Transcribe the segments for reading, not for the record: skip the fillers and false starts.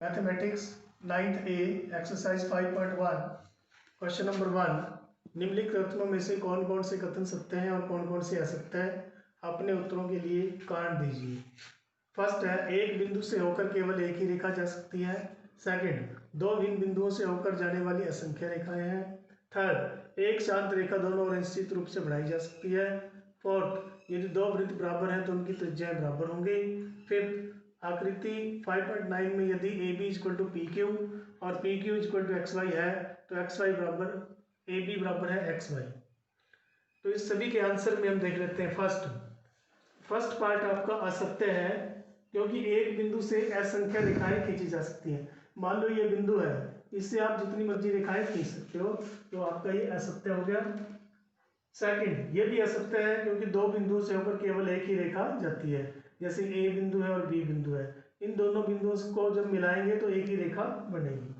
Mathematics 9th ए exercise 5.1 question number 1। निम्नलिखित कथनों में से कौन कौन से कथन सत्य हैं और कौन कौन से असत्य हैं, अपने उत्तरों के लिए कारण दीजिए। फर्स्ट है, एक बिंदु से होकर केवल एक ही रेखा जा सकती है। सेकंड, दो भिन्न बिंदुओं से होकर जाने वाली असंख्य रेखाएं हैं। थर्ड, एक शांत रेखा दोनों ओर निश्चित रूप से बढ़ाई जा सकती है। फोर्थ, यदि दो वृत्त बराबर हैं तो उनकी त्रिज्याएं बराबर होंगी। फिफ्थ, आकृति 5.9 में यदि A B equal to P Q और P Q equal to X Y है तो एक्स वाई बराबर ए बी बराबर है एक्स वाई। तो इस सभी के आंसर में हम देख लेते हैं। फर्स्ट पार्ट आपका असत्य है, क्योंकि एक बिंदु से असंख्य रेखाएं खींची जा सकती हैं। मान लो ये बिंदु है, इससे आप जितनी मर्जी रेखाएं खींच सकते हो, तो आपका ये असत्य हो गया। सेकंड, ये भी असत्य है क्योंकि दो बिंदुओं से होकर केवल एक ही रेखा जाती है, जैसे ए बिंदु है और बी बिंदु है, इन दोनों बिंदुओं को जब मिलाएंगे तो एक ही रेखा बनेगी।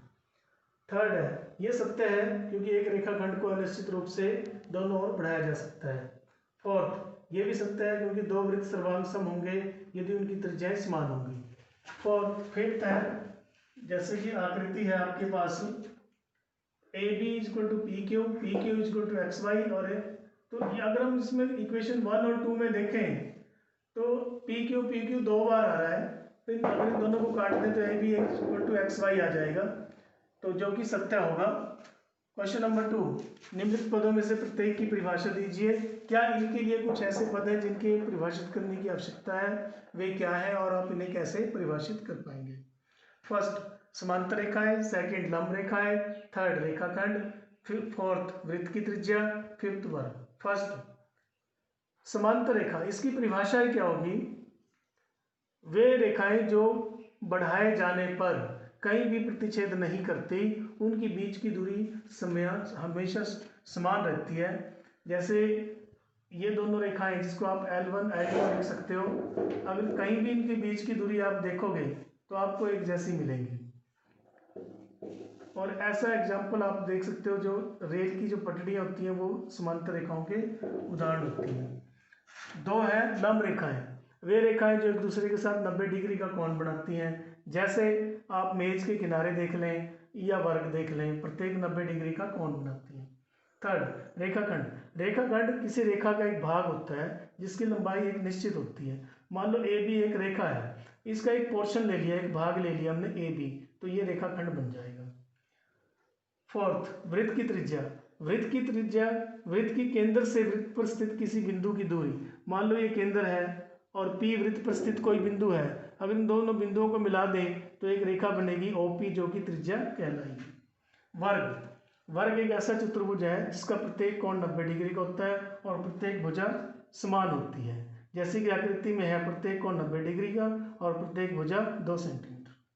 थर्ड है, ये सत्य है क्योंकि एक रेखाखंड को अनिश्चित रूप से दोनों ओर बढ़ाया जा सकता है। फोर्थ, ये भी सत्य है क्योंकि दो वृत्त सर्वांग सम होंगे यदि उनकी त्रिज्याएं समान होंगी। फिफ्थ है, जैसे कि आकृति है आपके पास A B equal to P Q equal to X Y, और तो ये अगर हम इसमें इक्वेशन 1 और 2 में देखें तो पी क्यू दो बार आ रहा है, तो अगर इन दोनों को काट दें तो A B equal to X Y आ जाएगा, तो जो कि सत्य होगा। क्वेश्चन नंबर 2, निम्नलिखित पदों में से प्रत्येक की परिभाषा दीजिए। क्या इनके लिए कुछ ऐसे पद हैं जिनके परिभाषित करने की आवश्यकता है? वे क्या है और आप इन्हें कैसे परिभाषित कर पाएंगे? फर्स्ट, समांतर रेखाएं। सेकंड, लंब रेखाएं। थर्ड, रेखाखंड। फोर्थ, वृत्त की त्रिज्या। फिफ्थ, वर्ग। फर्स्ट, समांतर रेखा, इसकी परिभाषा क्या होगी? वे रेखाएं जो बढ़ाए जाने पर कहीं भी प्रतिच्छेद नहीं करती, उनकी बीच की दूरी हमेशा समान रहती है। जैसे ये दोनों रेखाएं जिसको आप L1 L2 लिख सकते हो, अगर कहीं भी इनके बीच की दूरी आप देखोगे तो आपको एक जैसी मिलेंगी। और ऐसा एग्जाम्पल आप देख सकते हो, जो रेल की जो पटड़ियाँ होती हैं वो समांतर रेखाओं के उदाहरण होती हैं। दो है लंब रेखाएं। वे रेखाएं जो एक दूसरे के साथ 90 डिग्री का कोण बनाती हैं, जैसे आप मेज के किनारे देख लें या वर्ग देख लें, प्रत्येक 90 डिग्री का कोण बनाती हैं। थर्ड, रेखाखंड किसी रेखा का एक भाग होता है जिसकी लंबाई एक निश्चित होती है। मान लो ए बी एक रेखा है, इसका एक पोर्शन ले लिया, एक भाग ले लिया हमने ए बी, तो ये रेखाखंड बन जाएगा। फोर्थ, वृत्त की त्रिज्या। वृत्त की केंद्र से वृत्त पर स्थित किसी बिंदु की दूरी। मान लो ये केंद्र है और पी वृत्त पर स्थित कोई बिंदु है, अगर इन दोनों बिंदुओं को मिला दें तो एक रेखा बनेगी OP, जो कि त्रिज्या कहलाएगी। वर्ग एक ऐसा चतुर्भुज है जिसका प्रत्येक कोण 90 डिग्री का होता है और प्रत्येक भुजा समान होती है, जैसे कि आकृति में है, प्रत्येक कोण 90 डिग्री का और प्रत्येक भुजा 2 सेंटीमीटर।